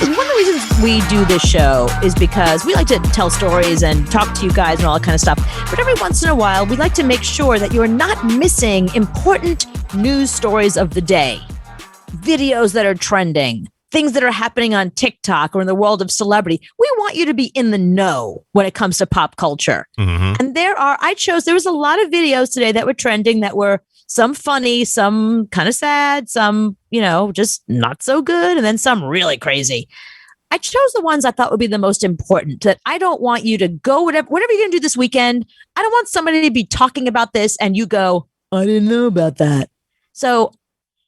One of the reasons we do this show is because we like to tell stories and talk to you guys and all that kind of stuff. But every once in a while, we like to make sure that you're not missing important news stories of the day, videos that are trending, things that are happening on TikTok or in the world of celebrity. We want you to be in the know when it comes to pop culture. Mm-hmm. And there was a lot of videos today that were trending that were some funny, some kind of sad, some, just not so good, and then some really crazy. I chose the ones I thought would be the most important, that I don't want you to go, whatever you're going to do this weekend, I don't want somebody to be talking about this and you go, I didn't know about that. So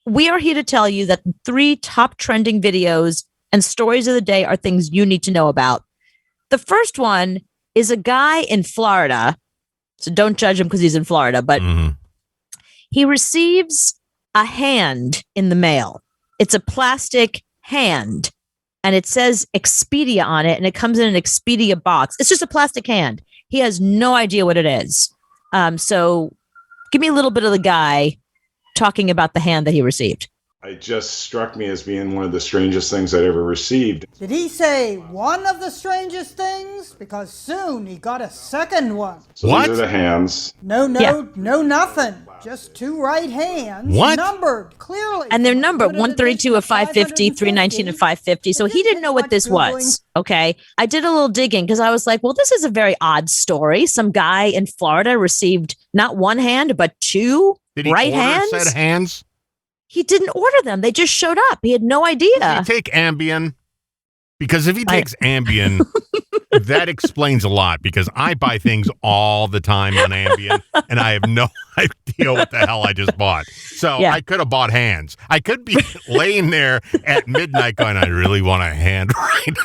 we are here to tell you that the 3 top trending videos and stories of the day are things you need to know about. The first one is a guy in Florida. So don't judge him because he's in Florida, but he receives a hand in the mail. It's a plastic hand and it says Expedia on it and it comes in an Expedia box. It's just a plastic hand. He has no idea what it is. So give me a little bit of the guy talking about the hand that he received. It just struck me as being one of the strangest things I'd ever received. Did he say one of the strangest things? Because soon he got a second one. So What? These are the hands. No, Yeah. nothing. Just 2 right hands. What? Numbered, clearly. And they're numbered Put it in 132 of 550, 319 of 550. So he didn't know what this was. Okay. I did a little digging because I was like, well, this is a very odd story. Some guy in Florida received not one hand, but 2 Did he right order hands. a set of hands? He didn't order them. They just showed up. He had no idea. Did he take Ambien? Because if he takes Ambien, that explains a lot, because I buy things all the time on Ambien and I have no idea what the hell I just bought. So Yeah. I could have bought hands. I could be laying there at midnight going, I really want a hand right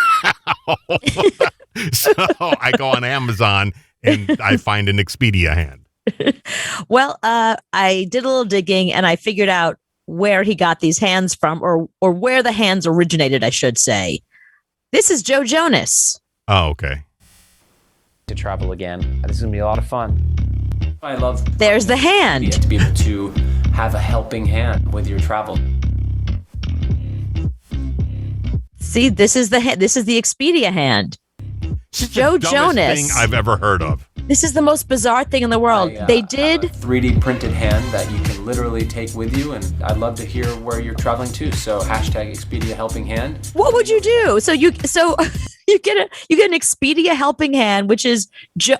now. So I go on Amazon and I find an Expedia hand. Well, I did a little digging and I figured out where he got these hands from, or where the hands originated, I should say. This is Joe Jonas. Oh, okay. To travel again. This is gonna be a lot of fun. I love There's the hand. to be able to have a helping hand with your travel. See, this is the Expedia hand. It's Joe the dumbest Jonas. thing I've ever heard of. This is the most bizarre thing in the world. I, They have did. a 3D printed hand that you can literally take with you, and I'd love to hear where you're traveling to. So hashtag Expedia helping hand. What would you do? So you get an Expedia helping hand, which is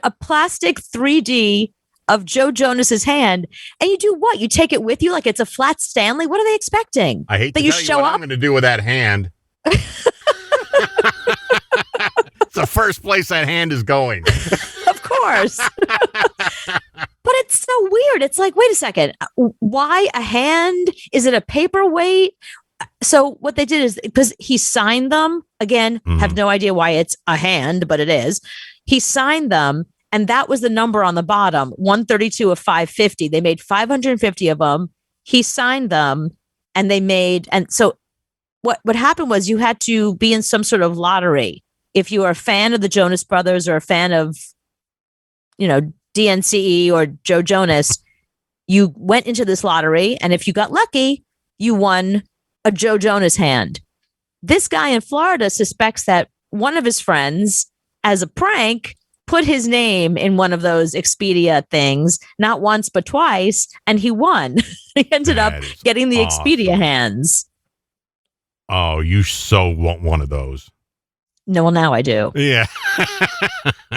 a plastic 3D of Joe Jonas's hand, and you do what? You take it with you like it's a flat Stanley. What are they expecting? I hate that to you tell show you what up. I'm going to do with that hand. It's the first place that hand is going. Of course. But it's so weird. It's like, wait a second. Why a hand? Is it a paperweight? So what they did is, because he signed them, again, have no idea why it's a hand, but it is. He signed them, and that was the number on the bottom, 132 of 550. They made 550 of them. He signed them, and so what happened was you had to be in some sort of lottery. If you are a fan of the Jonas Brothers or a fan of, DNCE or Joe Jonas, you went into this lottery, and if you got lucky, you won a Joe Jonas hand. This guy in Florida suspects that one of his friends, as a prank, put his name in one of those Expedia things, not once, but twice, and he won. He ended up That is getting the awesome. Expedia hands. Oh, you so want one of those. No, well, now I do. Yeah.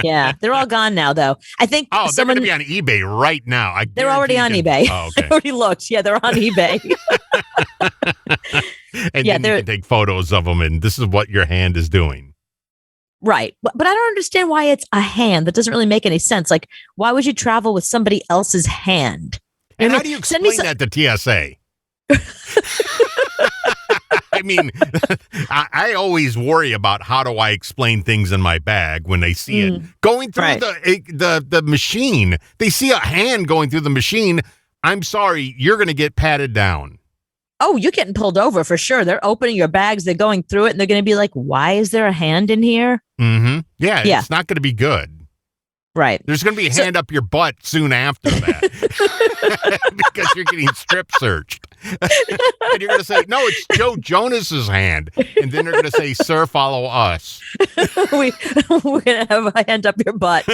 Yeah, they're all gone now, though. I think Oh, they're going to be on eBay right now. They're already on eBay. Oh, I okay. already looked. Yeah, they're on eBay. And Yeah, then you can take photos of them, and this is what your hand is doing. Right. But I don't understand why it's a hand. That doesn't really make any sense. Like, why would you travel with somebody else's hand? And I how mean, do you send me explain that to TSA? I mean, I always worry about how do I explain things in my bag when they see it going through Right. the machine. They see a hand going through the machine. I'm sorry, you're going to get patted down. Oh, you're getting pulled over for sure. They're opening your bags. They're going through it, and they're going to be like, "Why is there a hand in here?" Mm-hmm. Yeah, Yeah. it's not going to be good. Right. There's going to be a hand up your butt soon after that because you're getting strip searched. And you're going to say, no, it's Joe Jonas's hand. And then they're going to say, sir, follow us. We're going to have a hand up your butt.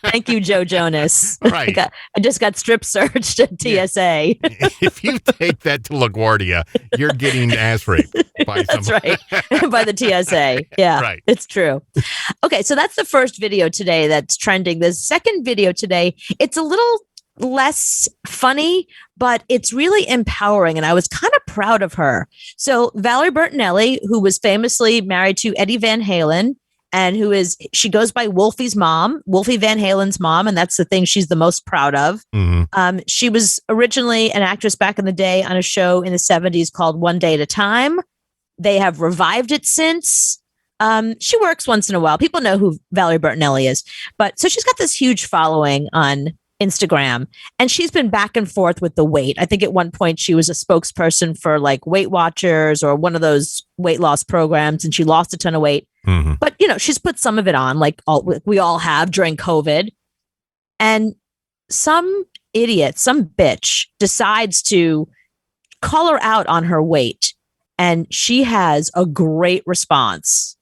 Thank you, Joe Jonas. Right. I just got strip searched at TSA. If you take that to LaGuardia, you're getting ass raped by That's somebody. right. By the TSA. Yeah, Right. It's true. Okay, so that's the first video today that's trending. The second video today, it's a little less funny, but it's really empowering. And I was kind of proud of her. So Valerie Bertinelli, who was famously married to Eddie Van Halen, and she goes by Wolfie's mom, Wolfie Van Halen's mom. And that's the thing she's the most proud of. Mm-hmm. She was originally an actress back in the day on a show in the 70s called One Day at a Time. They have revived it since. She works once in a while. People know who Valerie Bertinelli is. But so she's got this huge following on Instagram, and she's been back and forth with the weight. I think at one point she was a spokesperson for like Weight Watchers or one of those weight loss programs, and she lost a ton of weight. Mm-hmm. But, she's put some of it on, like we all have during COVID. And some idiot, some bitch decides to call her out on her weight. And she has a great response.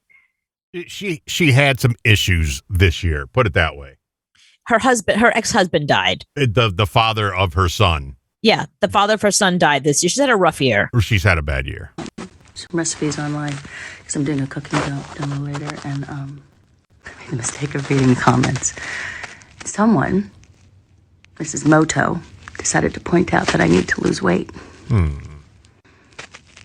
She had some issues this year, put it that way. Her ex-husband died. The father of her son. Yeah, the father of her son died this year. She's had a rough year. She's had a bad year. Some recipes online because I'm doing a cooking demo later, and I made the mistake of reading the comments. Someone, Mrs. Moto, decided to point out that I need to lose weight.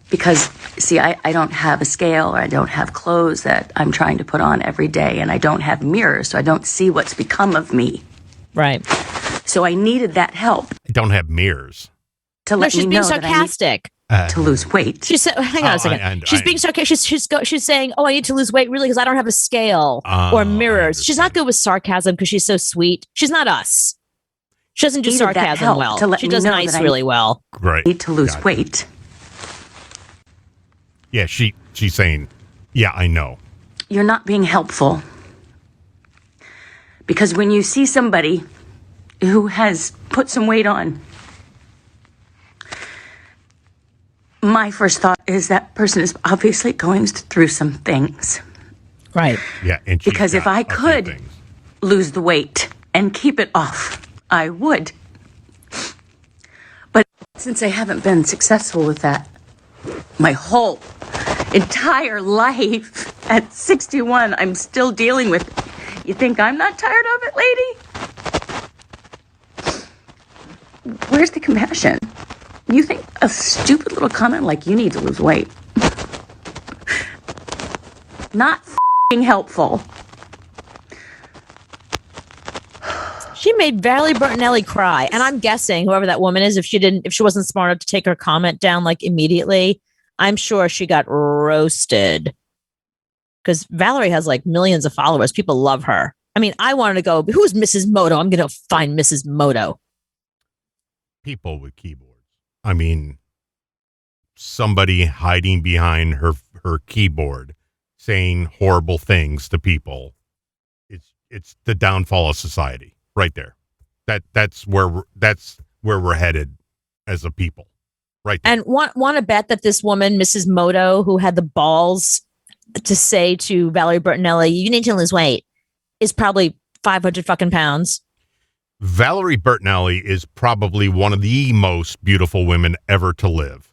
Because, see, I don't have a scale, or I don't have clothes that I'm trying to put on every day, and I don't have mirrors, so I don't see what's become of me. Right. So I needed that help I don't have mirrors. to let she's me being know that I sarcastic. need to lose weight. She said, hang on a second. She's being sarcastic. She's saying, oh, I need to lose weight really because I don't have a scale or mirrors. She's not good with sarcasm because she's so sweet. She's not us. She doesn't do Needed that sarcasm help well. to let She me does know nice that I really well. Right. need to lose Gotcha. weight. Yeah, she's saying, yeah, I know. You're not being helpful. Because when you see somebody who has put some weight on, my first thought is that person is obviously going through some things. Right. Yeah, and Because if I could lose the weight and keep it off, I would. But since I haven't been successful with that my whole entire life, at 61, I'm still dealing with it. You think I'm not tired of it, lady? Where's the compassion? You think a stupid little comment like you need to lose weight, not f***ing helpful. She made Valerie Bertinelli cry. And I'm guessing whoever that woman is, if she wasn't smart enough to take her comment down like immediately, I'm sure she got roasted. Because Valerie has like millions of followers. People love her. I mean, I wanted to go, who's Mrs. Moto? I'm going to find Mrs. Moto. People with keyboards. I mean, somebody hiding behind her keyboard saying horrible things to people. It's the downfall of society right there. That's where we're headed as a people. Right there. And want to bet that this woman, Mrs. Moto, who had the balls to say to Valerie Bertinelli, you need to lose weight, is probably 500 fucking pounds. Valerie Bertinelli is probably one of the most beautiful women ever to live.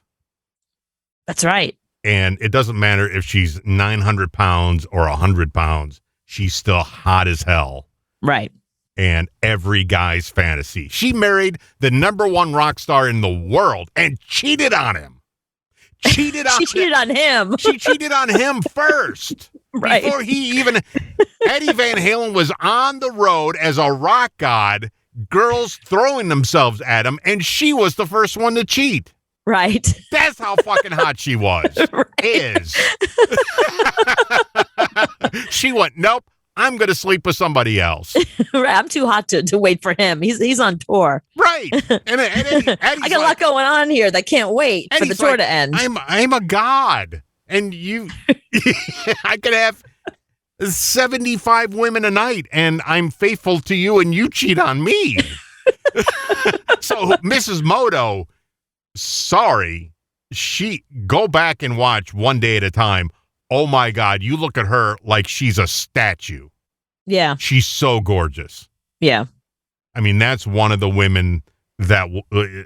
That's right. And it doesn't matter if she's 900 pounds or 100 pounds. She's still hot as hell. Right. And every guy's fantasy. She married the #1 rock star in the world and cheated on him. She cheated on him. She cheated on him first. Right. Before Eddie Van Halen was on the road as a rock god, girls throwing themselves at him, and she was the first one to cheat. Right. That's how fucking hot she was. Is. She went, nope, I'm going to sleep with somebody else. Right. I'm too hot to wait for him. He's on tour. Right. And Eddie's I got a lot going on here that can't wait for the tour to end. I'm a god. And you, I could have 75 women a night, and I'm faithful to you, and you cheat on me. So, Mrs. Moto, sorry, go back and watch One Day at a Time. Oh my God, you look at her like she's a statue. Yeah. She's so gorgeous. Yeah. I mean, that's one of the women that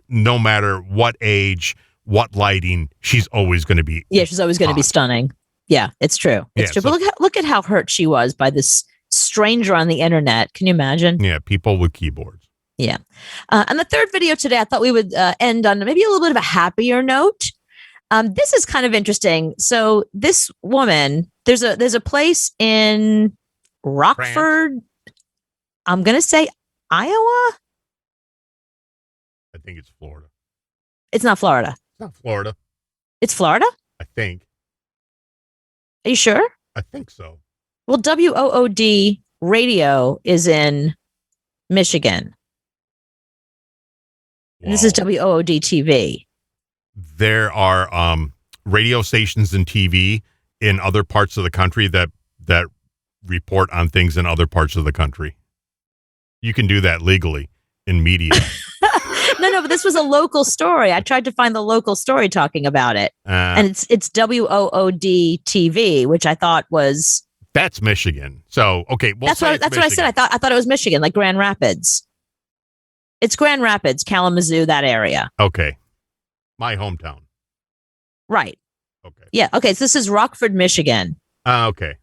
no matter what age, what lighting, she's always going to be. Yeah, she's always going to be stunning. Yeah, it's true. It's true. So, but look at how hurt she was by this stranger on the internet. Can you imagine? Yeah, people with keyboards. Yeah. And the third video today, I thought we would end on maybe a little bit of a happier note. This is kind of interesting. So this woman, there's a place in Rockford. I'm going to say Iowa. I think it's Florida. It's not Florida. It's not Florida. It's Florida? I think. Are you sure? I think so. Well, WOOD radio is in Michigan. Wow. This is WOOD TV. There are radio stations and TV in other parts of the country that report on things in other parts of the country. You can do that legally in media. No, but this was a local story. I tried to find the local story talking about it. And it's WOOD TV, which I thought was... That's Michigan. So, okay. That's what I said. I thought it was Michigan, like Grand Rapids. It's Grand Rapids, Kalamazoo, that area. Okay. My hometown. Right. Okay. Yeah. Okay. So this is Rockford, Michigan. Okay.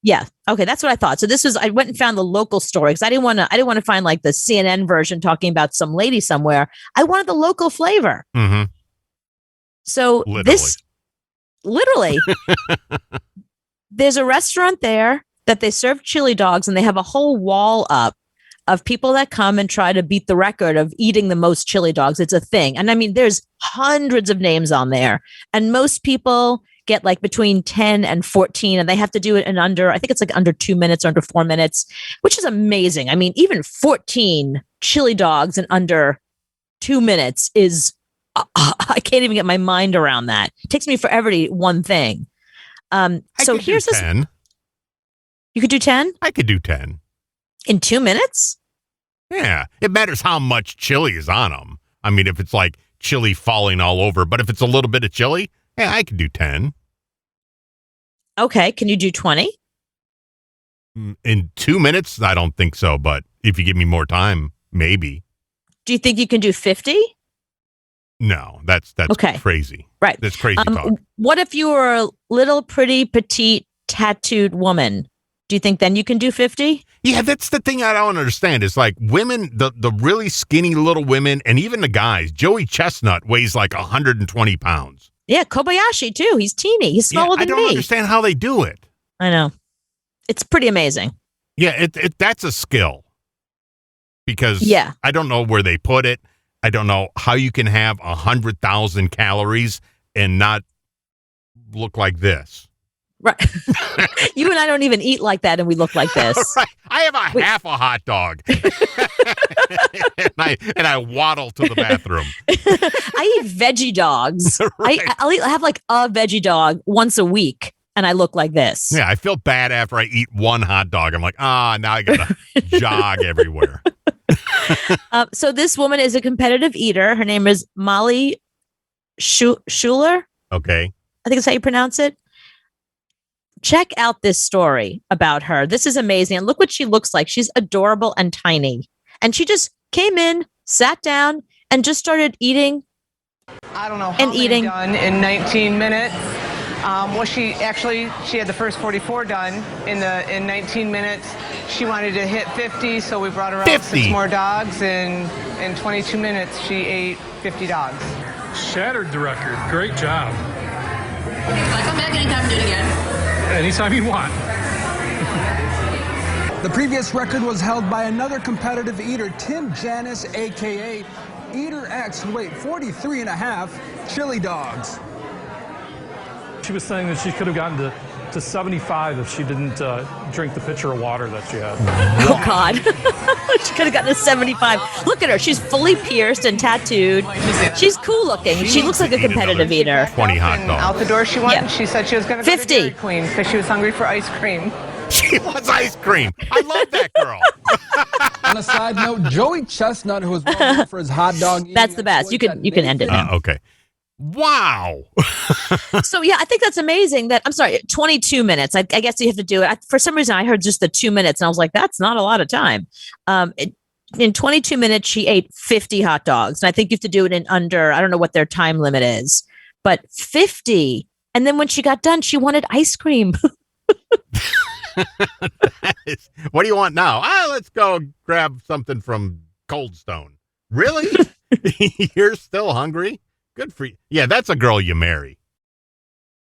Yeah. Okay. That's what I thought. So I went and found the local story because I didn't want to find like the CNN version talking about some lady somewhere. I wanted the local flavor. Mm-hmm. So literally, there's a restaurant there that they serve chili dogs and they have a whole wall up of people that come and try to beat the record of eating the most chili dogs. It's a thing. And I mean, there's hundreds of names on there and most people get like between 10 and 14 and they have to do it in I think it's like under 2 minutes or under 4 minutes, which is amazing. I mean, even 14 chili dogs in under 2 minutes is, I can't even get my mind around that. It takes me forever to eat one thing. So here's this. 10. You could do 10? I could do 10. In 2 minutes? Yeah. It matters how much chili is on them. I mean, if it's like chili falling all over, but if it's a little bit of chili, yeah, I could do 10. Okay. Can you do 20? In 2 minutes? I don't think so, but if you give me more time, maybe. Do you think you can do 50? No, that's okay. Crazy. Right. That's crazy talk. What if you were a little pretty petite tattooed woman? Do you think then you can do 50? Yeah, that's the thing I don't understand. It's like women, the really skinny little women, and even the guys. Joey Chestnut weighs like 120 pounds. Yeah, Kobayashi too. He's teeny. He's smaller than me. I don't understand how they do it. I know. It's pretty amazing. Yeah, that's a skill. Because I don't know where they put it. I don't know how you can have 100,000 calories and not look like this. Right. You and I don't even eat like that and we look like this. Right. I have half a hot dog. and I waddle to the bathroom. I eat veggie dogs. Right. I have like a veggie dog once a week and I look like this. Yeah, I feel bad after I eat one hot dog. I'm like, now I got to jog everywhere. So this woman is a competitive eater. Her name is Molly Schuler. Okay. I think that's how you pronounce it. Check out this story about her. This is amazing. And look what she looks like. She's adorable and tiny. And she just came in, sat down, and just started eating. I don't know how many done in 19 minutes. She had the first 44 done in 19 minutes. She wanted to hit 50, so we brought her out 6 more dogs, and in 22 minutes she ate 50 dogs. Shattered the record. Great job. I'll come back anytime and do it again. Anytime you want. The previous record was held by another competitive eater, Tim Janis, a.k.a. Eater X, who ate 43 and a half chili dogs. She was saying that she could have gotten to 75 if she didn't drink the pitcher of water that she had. Oh, God. She could have gotten to 75. Look at her. She's fully pierced and tattooed. She's cool looking. She looks like a competitive eater. 20 hot dogs. Out the door she went. Yeah. She said she was going to go to 50. Dairy Queen because she was hungry for ice cream. She wants ice cream. I love that girl. On a side note, Joey Chestnut, who is well known for his hot dog eating That's the best. You can end it now. Okay. Wow. So, yeah, I think that's amazing that, I'm sorry, 22 minutes. I guess you have to do it. For some reason, I heard just the 2 minutes, and I was like, that's not a lot of time. In 22 minutes, she ate 50 hot dogs. And I think you have to do it in under, I don't know what their time limit is, but 50. And then when she got done, she wanted ice cream. What do you want now? Let's go grab something from Cold Stone. Really? You're still hungry? Good for you. Yeah, that's a girl you marry.